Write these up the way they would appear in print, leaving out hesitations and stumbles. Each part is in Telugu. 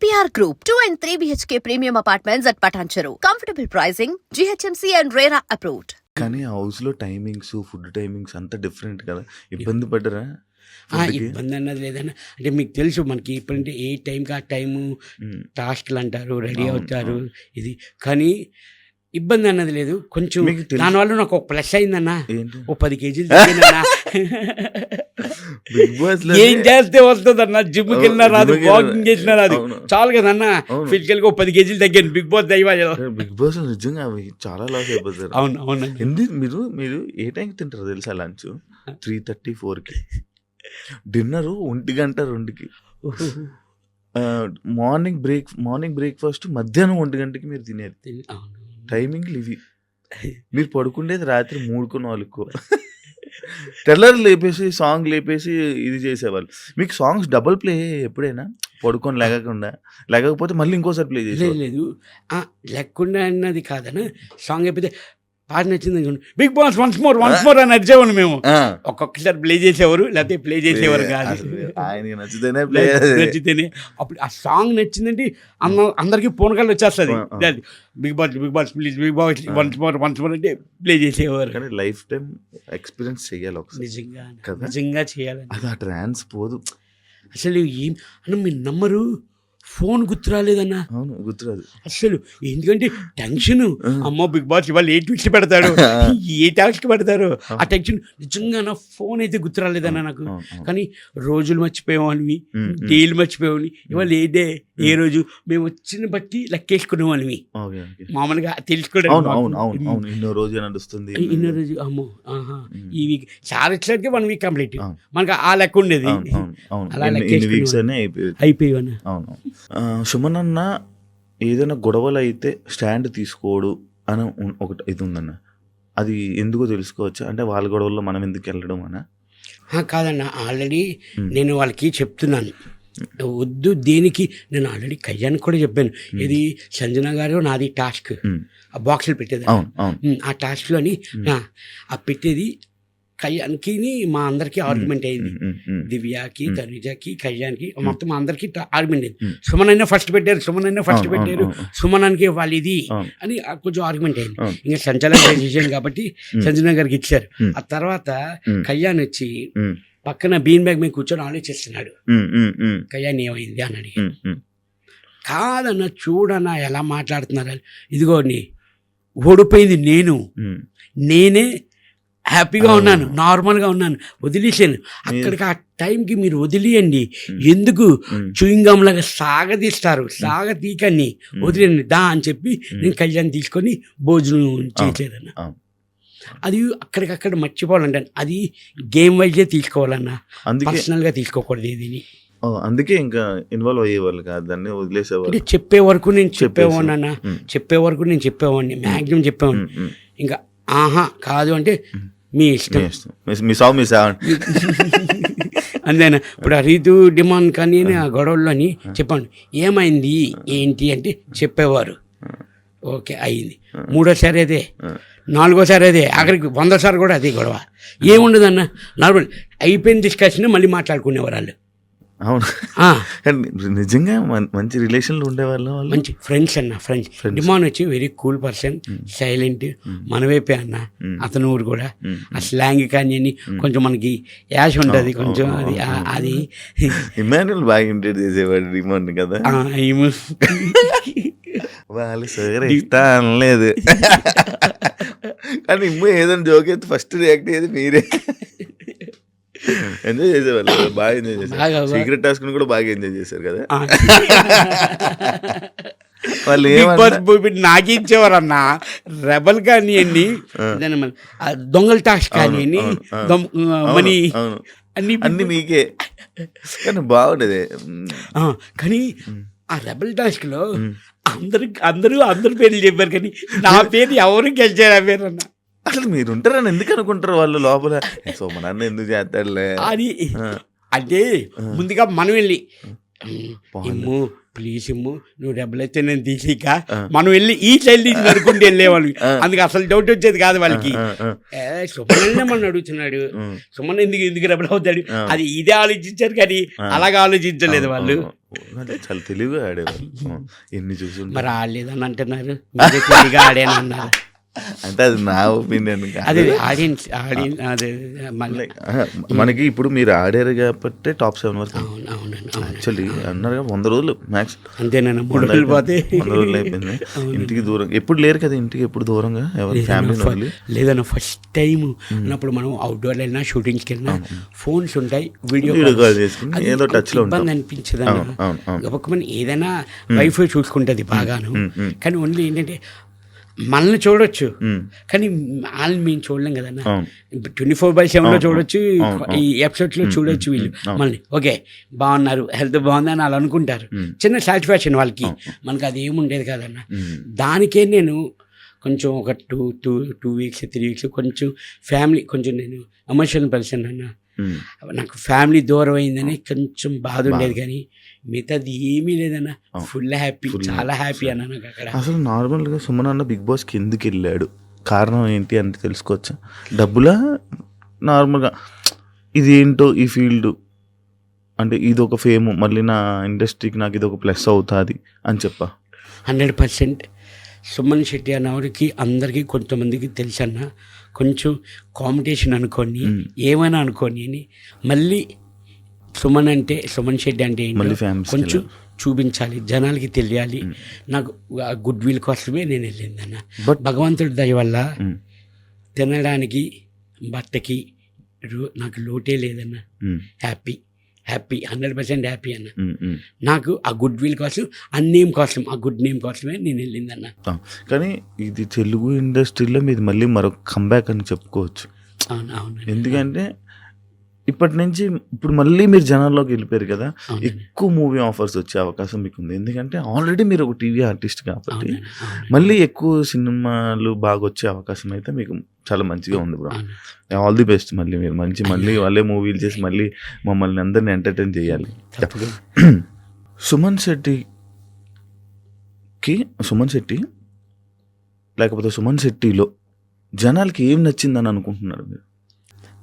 EPR Group, 2 and 3 BHK premium apartments at Patancheru. Comfortable pricing, GHMC and RERA approved. కానీ హౌస్‌లో టైమింగ్స్, ఫుడ్ టైమింగ్స్ అంతా డిఫరెంట్ కదా! ఇబ్బంది పడ్డారా ఫుడ్‌కి? ఇబ్బంది అన్నది లేదన్న. అంటే మీకు తెలుసు మనకి ఇప్పుడంటే ఏ టైంకి ఆ టైము హ్మ్. టాస్క్లు అంటారు, రెడీ అవును. అవుతారు అవును. ఇది. కానీ ఇబ్బంది అన్నది లేదు. కొంచెం మీకు తెలుసు. దానివల్ల నాకు ఒక ప్లస్ అయిందన్న. ఏంటి? ఓ 10 కేజీలు తగ్గానన్నా. బిగ్ బాస్‌లో ఏం చేస్తే వస్తుందన్న, జిమ్కి వెళ్ళినా రాదు, జిమ్‌కి వాకింగ్ చేసినా రాదు, అవును. చాలు కదన్న. అవును. ఫిజికల్గా ఓ 10 కేజీలు తగ్గాను బిగ్ బాస్ దైవాలు. బిగ్ బాస్‌లో నిజంగా అవి చాలా లాస్ అయిపోతారు. అవును అవునండి. మీరు మీరు ఏ టైంకి తింటారో తెలుసా లంచ్? 3:30, 4కి. డిన్నరు 1 గంట, 2కి. మార్నింగ్ బ్రేక్‌ఫాస్ట్ మధ్యాహ్నం 1 గంటకి మీరు తినేది. అవును. టైమింగ్లు ఇవి. మీరు పడుకుండేది రాత్రి 3కో, 4కో. తెల్లారి లేపేసి సాంగ్ లేపేసి ఇది చేసేవాళ్ళు. మీకు సాంగ్స్ డబుల్ ప్లే ఎప్పుడైనా? పడుకొని లేకపోతే మళ్ళీ ఇంకోసారి ప్లే లేదు చేసేవాళ్ళు. లేదు లేకుండా అన్నది కాదన్న. సాంగ్ అయిపోతే పాట నచ్చింది అనుకోండి, బిగ్ బాస్ వన్స్ మోర్ అని అరిచేవాళ్ళు మేము. ఆ! ఒక్కొక్కసారి ప్లే చేసేవారు, లేకపోతే ప్లే చేసేవారు కాదు. అసలు ఆయనకి నచ్చితేనే ప్లే నచ్చితేనే అప్పుడు ఆ సాంగ్ నచ్చిందంటే అందరికీ పూనకాలు వచ్చేస్తుంది. ఆ. Bigg Boss please Bigg Boss once more అంటే ప్లే చేసేవారు. కానీ లైఫ్ టైం ఎక్స్పీరియన్స్ చెయ్యాలి ఒకసారి. కదా? నిజంగా చేయాలని. అది ఆ ట్రాన్స్ పోదు. అసలు ఏం అన్న మీరు నమ్మరు, ఫోన్ గుర్తు రాలేదన్న. అవును, గుర్తురాదు. అసలు ఎందుకంటే టెన్షన్. అమ్మో బిగ్ బాస్ ఇవాళ ఏ ట్విస్ట్ పెడతాడు, ఏ టాస్క్ పెడతారు, ఆ టెన్షన్. నిజంగా నా ఫోన్ అయితే గుర్తు రాలేదన్న నాకు. కానీ రోజులు మర్చిపోయేవాళ్ళవి, డేలు మర్చిపోయేవాళ్ళని. ఇవాళ ఏ డే ఏ రోజు మేము వచ్చిన బట్టి లెక్కేసుకునేవాళ్ళవి. Okay, okay. మామూలుగా అవును, తెలుసుకోవడానికి అవును, అవును, అవును. ఇన్నో రోజు నడుస్తుంది. ఇన్నో రోజు అమ్మో ఈ వీక్ సార్ వచ్చేసరికి 1 వీక్ కంప్లీట్. అవును. మనకు ఆ లెక్క ఉండేది. అవును, అవును, అవును. అలా ఇన్ని లెక్కేసుకునేవాళ్ళం. వీక్స్ అనే అయిపోయేది. అయిపోయావన్న. అవును. సుమన్ అన్న ఏదైనా గొడవలు అయితే స్టాండ్ తీసుకోడు అని ఒకటి ఇది ఉందన్న. అది ఎందుకో తెలుసుకోవచ్చా? అంటే వాళ్ళ గొడవల్లో మనం ఎందుకు వెళ్ళడం అనా? కాదన్న, ఆల్రెడీ నేను వాళ్ళకి చెప్తున్నాను వద్దు దేనికి. నేను ఆల్రెడీ కళ్యాణ్కి కూడా చెప్పాను. ఇది సంజన గారు నాది టాస్క్, ఆ బాక్సులు పెట్టేది. అవును, అవును. ఆ టాస్క్లోని ఆ పెట్టేది కళ్యాణ్కి మా అందరికీ ఆర్గ్యుమెంట్ అయింది. దివ్యకి, తనుజకి, కళ్యాణ్కి మొత్తం మా అందరికీ ఆర్గ్యుమెంట్ అయింది. సుమన్ అయినా ఫస్ట్ పెట్టారు, సుమనానికి వాళ్ళు ఇది అని కొంచెం ఆర్గ్యుమెంట్ అయింది. ఇంకా సంచలన చేసాను కాబట్టి సంజన గారికి ఇచ్చారు. ఆ తర్వాత కళ్యాణ్ వచ్చి పక్కన బీన్ బ్యాగ్ మీద కూర్చొని ఆలోచిస్తున్నాడు. కళ్యాణ్ ఏమైంది అని అడిగి, కాదన్న చూడన్నా ఎలా మాట్లాడుతున్నారు, ఇదిగోని ఓడిపోయింది నేనే హ్యాపీగా ఉన్నాను, నార్మల్గా ఉన్నాను, వదిలేసాను. అక్కడికి ఆ టైంకి మీరు వదిలేయండి, ఎందుకు చూయింగం లాగా సాగతీకని వదిలేండి దా అని చెప్పి నేను కళ్యాణ్ తీసుకొని భోజనం చేసేదన్న. అది అక్కడికక్కడ మర్చిపోవాలంటే అది గేమ్ వైజే తీసుకోవాలన్నా, పర్సనల్గా తీసుకోకూడదు ఏదిని. అందుకే ఇంకా ఇన్వాల్వ్ అయ్యేవాళ్ళు కాదు, దాన్ని వదిలేసేవాళ్ళు. అంటే చెప్పే వరకు నేను చెప్పేవాడిని మ్యాక్సిమం చెప్పేవాడిని. ఇంకా కాదు అంటే మీ ఇష్టం, మీ సావు మీ సావు అంతేనా. ఇప్పుడు ఆ రీతు డిమాండ్ కానీ ఆ గొడవల్లోని చెప్పండి ఏమైంది ఏంటి అంటే చెప్పేవారు. ఓకే అయింది, 3వ అదే, 4వ అదే, ఆఖరికి 100 కూడా అదే గొడవ. ఏముండదన్న, నార్మల్ అయిపోయిన డిస్కషన్ మళ్ళీ మాట్లాడుకునేవారు వాళ్ళు. అవును. నిజంగా మంచి రిలేషన్లు ఉండేవాళ్ళు, మంచి ఫ్రెండ్స్ అన్న. ఫ్రెండ్స్ డిమాండ్ వచ్చి వెరీ కూల్ పర్సన్, సైలెంట్, మనవైపే అన్న. అతను ఊరు కూడా ఆ స్లాంగ్ కానీ కొంచెం మనకి యాష్ ఉంటుంది కొంచెం. అది ఇమాన్యుల్ బాగా ఇంట్రడ్యూస్ చేసేవాడు డిమాండ్ కదా. వాళ్ళు సరే ఇష్టం లేదు కానీ ఏదైనా జోక్ అయితే ఫస్ట్ రియాక్ట్ అయ్యేది మీరే. ఎంజాయ్ చేసేవాళ్ళు, బాగా ఎంజాయ్ చేశారు. సీక్రెట్ టాస్క్ కూడా బాగా ఎంజాయ్ చేశారు కదా. వాళ్ళు నాకే ఇచ్చేవారు అన్న, రెబల్ కానివ్వండి, దొంగల టాస్క్ కానివ్వండి, మనీ అన్ని మీకే. కానీ బాగుండేది. కానీ ఆ రెబల్ టాస్క్ లో అందరూ పేర్లు చెప్పారు, కానీ నా పేరు ఎవరు గెలిచారు ఆ పేరు అన్న. అసలు మీరు ఉంటారని ఎందుకు అనుకుంటారు వాళ్ళు లోపల, సోమనాన్ని ఎందుకు చేస్తాడులే అది. అంటే ముందుగా మనం వెళ్ళి ఇమ్ము ప్లీజ్ ఇమ్ము, నువ్వు డబ్బులైతే నేను తీసిక మనం వెళ్ళి ఈ చైల్డ్ నడుకుంటూ వెళ్ళేవాళ్ళు. అందుకు అసలు డౌట్ వచ్చేది కాదు వాళ్ళకి. సుమన్ మన అడుగుతున్నాడు, సుమన్ ఎందుకు డబ్బులు అవుతాడు, అది ఇదే ఆలోచించారు కానీ అలాగే ఆలోచించలేదు వాళ్ళు. చాలా తెలివిగా ఆడేవాళ్ళు. ఎన్ని చూసి మరి ఆడలేదని అంటున్నారు, మీరే తెలివిగా ఆడానన్నారు. అంటే అది నా ఒపీనియన్. అదే ఆడియన్స్ అదే మనకి ఇప్పుడు మీరు ఆడారు కాబట్టి టాప్ 7 వరకు. అవునండి. యాక్చువల్లీ అన్నారు 100 రోజులు మ్యాక్స్. అంతేనా, 3 రోజులు పోతే 100 రోజులు అయిపోయింది. ఇంటికి దూరం ఎప్పుడు లేరు కదా, ఇంటికి ఎప్పుడు దూరంగా ఎవరి ఫ్యామిలీ లేదన్న. ఫస్ట్ టైం అన్నప్పుడు మనం అవుట్డోర్ వెళ్ళినా షూటింగ్స్కి వెళ్ళినా ఫోన్స్ ఉంటాయి, వీడియో కాల్ చేసుకుని ఏదో టచ్ లో ఇబ్బంది అనిపించదు అన్న. ఒక్కొక్క ఏదైనా వైఫై చూసుకుంటుంది బాగాను, కానీ ఓన్లీ ఏంటంటే మనల్ని చూడొచ్చు కానీ వాళ్ళని మేము చూడలేం కదన్నా. 24/7 చూడొచ్చు, ఈ ఎపిసోడ్స్లో చూడొచ్చు వీళ్ళు మనల్ని. ఓకే బాగున్నారు, హెల్త్ బాగుంది అని వాళ్ళు అనుకుంటారు, చిన్న సాటిస్ఫాక్షన్ వాళ్ళకి. మనకు అది ఏముండేది కాదన్న. దానికే నేను కొంచెం ఒక 2 వీక్స్ 3 వీక్స్ కొంచెం ఫ్యామిలీ, కొంచెం నేను ఎమోషనల్ పర్సన్ అన్న. నాకు ఫ్యామిలీ దూరం అయిందని కొంచెం బాధ ఉండేది, కానీ మిగతాది ఏమీ లేదన్న. ఫుల్ హ్యాపీ, చాలా హ్యాపీ అన్న నాకు అక్కడ. అసలు నార్మల్గా సుమన్ అన్న బిగ్ బాస్కి ఎందుకు వెళ్ళాడు, కారణం ఏంటి అంటే తెలుసుకోవచ్చా? డబ్బులా, నార్మల్గా ఇది ఏంటో ఈ ఫీల్డ్ అంటే ఇది ఒక ఫేమ్, మళ్ళీ నా ఇండస్ట్రీకి నాకు ఇది ఒక ప్లస్ అవుతుంది అని చెప్పా? 100% సుమన్ శెట్టి అన్నవారికి అందరికీ కొంతమందికి తెలుసన్న. కొంచెం కాంపిటీషన్ అనుకోని ఏమైనా అనుకోని అని మళ్ళీ సుమన్ అంటే, సుమన్ శెట్టి అంటే కొంచెం చూపించాలి, జనాలకి తెలియాలి. నాకు గుడ్ విల్ కోసమే నేను వెళ్ళిందన్న. బట్ భగవంతుడి దయ వల్ల తినడానికి బట్టకి నాకు లోటే లేదన్న. హ్యాపీ 100% హ్యాపీ అన్న. నాకు ఆ గుడ్ విల్ కోసం, ఆ నేమ్ కోసం, ఆ గుడ్ నేమ్ కోసమే నేను వెళ్ళిందన్న. కానీ ఇది తెలుగు ఇండస్ట్రీలో మీది మళ్ళీ మరొక కంబ్యాక్ అని చెప్పుకోవచ్చు. అవును. ఎందుకంటే ఇప్పటి నుంచి ఇప్పుడు మళ్ళీ మీరు జనాల్లోకి వెళ్ళిపోయారు కదా, ఎక్కువ మూవీ ఆఫర్స్ వచ్చే అవకాశం మీకు ఉంది. ఎందుకంటే ఆల్రెడీ మీరు ఒక టీవీ ఆర్టిస్ట్ కాబట్టి మళ్ళీ ఎక్కువ సినిమాలు బాగా వచ్చే అవకాశం అయితే మీకు చాలా మంచిగా ఉంది బ్రో. All the best. మళ్ళీ మీరు మళ్ళీ వాళ్ళే మూవీలు చేసి మళ్ళీ మమ్మల్ని అందరినీ ఎంటర్టైన్ చేయాలి. సుమన్ శెట్టి లేకపోతే సుమన్ శెట్టిలో జనాలకి ఏం నచ్చిందని అనుకుంటున్నారు మీరు?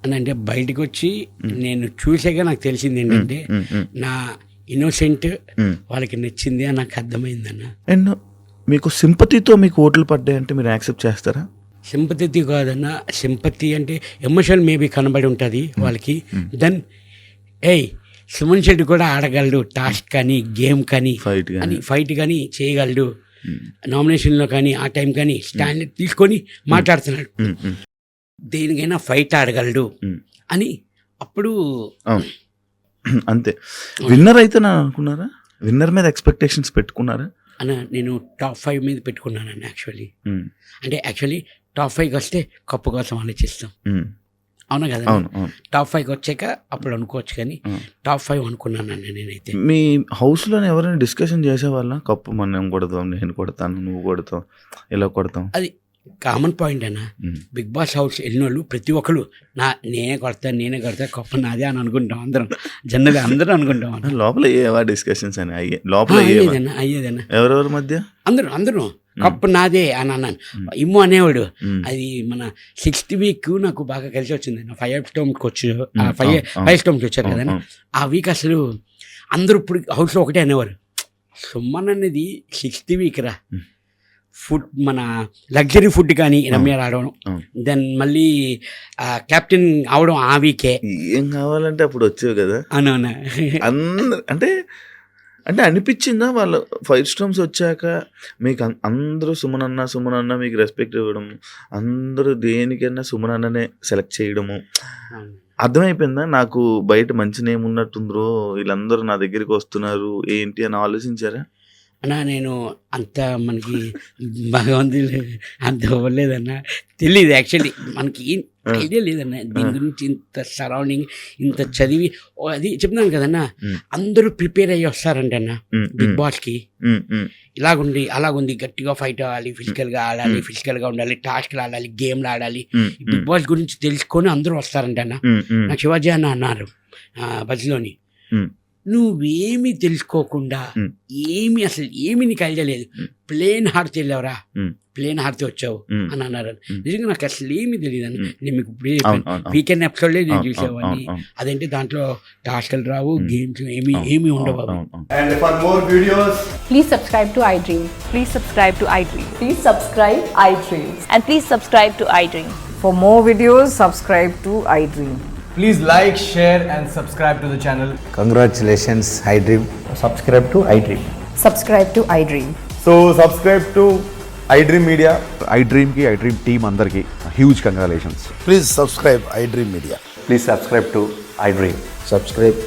అని అంటే బయటకు వచ్చి నేను చూసాక నాకు తెలిసింది ఏంటంటే నా ఇన్నోసెంట్ వాళ్ళకి నచ్చింది అని నాకు అర్థమైందన్న. అండ్ మీకు సింపతితో మీకు ఓట్లు పడ్డాయంటే మీరు యాక్సెప్ట్ చేస్తారా? సింపతి కాదన్న, సింపతి అంటే ఎమోషన్ మేబీ కనబడి ఉంటుంది వాళ్ళకి. దెన్ సుమన్ శెట్టి కూడా ఆడగలడు, టాస్క్ కానీ గేమ్ కానీ ఫైట్ కానీ చేయగలడు, నామినేషన్లో కానీ ఆ టైం కానీ స్టాండ్ తీసుకొని మాట్లాడుతున్నాడు, దేనికైనా ఫైట్ ఆడగలడు అని. అప్పుడు అంతే. విన్నర్ అయితే నా అనుకున్నారా? విన్నర్ మీద ఎక్స్పెక్టేషన్స్ పెట్టుకున్నారా? అన్న నేను టాప్ 5 మీద పెట్టుకున్నానన్న. యాక్చువల్లీ టాప్ 5కి వస్తే కప్పు కోసం ఆలోచిస్తాం, అవునా కదా? టాప్ 5కి వచ్చాక అప్పుడు అనుకోవచ్చు, కానీ టాప్ 5 అనుకున్నానన్న నేనైతే. మీ హౌస్లో ఎవరైనా డిస్కషన్ చేసేవాళ్ళ, కప్పు మనం కొడతాం, నేను కొడతాను, నువ్వు కొడతాం, ఇలా కొడతాం? అది కామన్ పాయింట్ అన్న. బిగ్ బాస్ హౌస్ వెళ్ళిన వాళ్ళు ప్రతి ఒక్కరు నేనే కొడతా కప్పు నాదే అని అనుకుంటాం అందరం, జనరల్గా అందరూ అనుకుంటాం. లోపల ఏవా డిస్కషన్స్ అని లోపల అయ్యేదన్న. ఎవరెవరి మధ్య అందరూ కప్పు నాదే అని అన్నాను. ఇమ్ము అనేవాడు. అది మన 6th వీక్ నాకు బాగా కలిసి వచ్చింది. 5 స్టోమ్కి వచ్చారు, 5 స్టోమ్కి వచ్చారు కదా. ఆ వీక్ అసలు అందరూ ఇప్పుడు హౌస్లో ఒకటే అనేవారు, సుమన్ అనేది 6th వీక్ రా, ఫుడ్ మన లగ్జరీ ఫుడ్ కానీ రమ్య రావడం, దెన్ మళ్ళీ కెప్టెన్ అవడం ఆ వీకే. ఏం కావాలంటే అప్పుడు వచ్చేవి కదా. అవునవునా. అంటే అనిపించిందా వాళ్ళు 5 స్టార్స్ వచ్చాక మీకు అందరూ సుమన్ అన్న మీకు రెస్పెక్ట్ ఇవ్వడం, అందరూ దేనికైనా సుమన్ అన్ననే సెలెక్ట్ చేయడము అర్థమైపోయిందా? నాకు బయట మంచి నేమ్ ఉన్నట్టుందో, వీళ్ళందరూ నా దగ్గరికి వస్తున్నారు ఏంటి అని ఆలోచించారా? అన్నా నేను అంత మనకి భగవంతుడు అంత ఇవ్వలేదన్న, తెలియదు. యాక్చువల్లీ మనకి ఐడియా లేదన్న దీని గురించి. ఇంత సరౌండింగ్, ఇంత చదివి అది చెప్తున్నాను కదన్నా, అందరూ ప్రిపేర్ అయ్యి వస్తారంటన్న బిగ్ బాస్కి. ఇలాగుంది అలాగుంది, గట్టిగా ఫైట్ అవ్వాలి, ఫిజికల్గా ఆడాలి, ఫిజికల్గా ఉండాలి, టాస్క్లు ఆడాలి, గేమ్లు ఆడాలి, బిగ్ బాస్ గురించి తెలుసుకొని అందరూ వస్తారంటన్న. నాకు శివాజీ అన్న అన్నారు బస్లోని, నువ్వేమి తెలుసుకోకుండా Hmm. అసలు ఏమి నీకు ఐడియా లేదు, ప్లేన్ హార్ట్ వెళ్ళావురా, Hmm. ప్లేన్ హార్ట్ వచ్చావు Hmm. అని అన్నారు. Hmm. నిజంగా నాకు అసలు ఏమి తెలియదు అని Hmm. నేను మీకు ఇప్పుడే అవును, చెప్పాను. అవును, అవును. వీకెండ్ ఎపిసోడ్లే నేను అవును, చూసేవాడిని. అవును, అవును. అదేంటి దాంట్లో టాస్క్లు రావు, Hmm. గేమ్స్ అవును, ఏమి ఉండవు. అవును, అవును. And for more videos, Please subscribe to iDream. Please subscribe to iDream. Please subscribe iDream. And please subscribe to iDream. For more videos, subscribe to iDream. please like, share, and subscribe to the channel. Congratulations, iDream. Subscribe to iDream. Subscribe to iDream. So, subscribe to iDream Media. iDream ki iDream team అందరికి huge congratulations. Please subscribe iDream Media. Please subscribe to iDream. Subscribe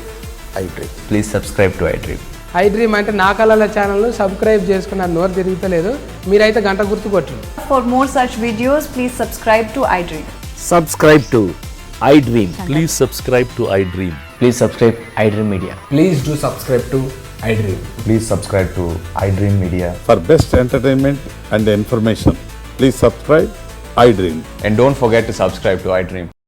iDream. Please subscribe to iDream. iDream అంటే నా కళల ఛానల్ను సబ్స్క్రైబ్ చేసుకున్న నోరు తిరుగుతలేదు, మీరైతే గంట గుర్తు కొట్టండి. For more such videos, please subscribe to iDream. Subscribe to iDream. Please subscribe to iDream. Please subscribe iDream Media. Please do subscribe to iDream. Please subscribe to iDream Media. For best entertainment and information, please subscribe iDream. And don't forget to subscribe to iDream.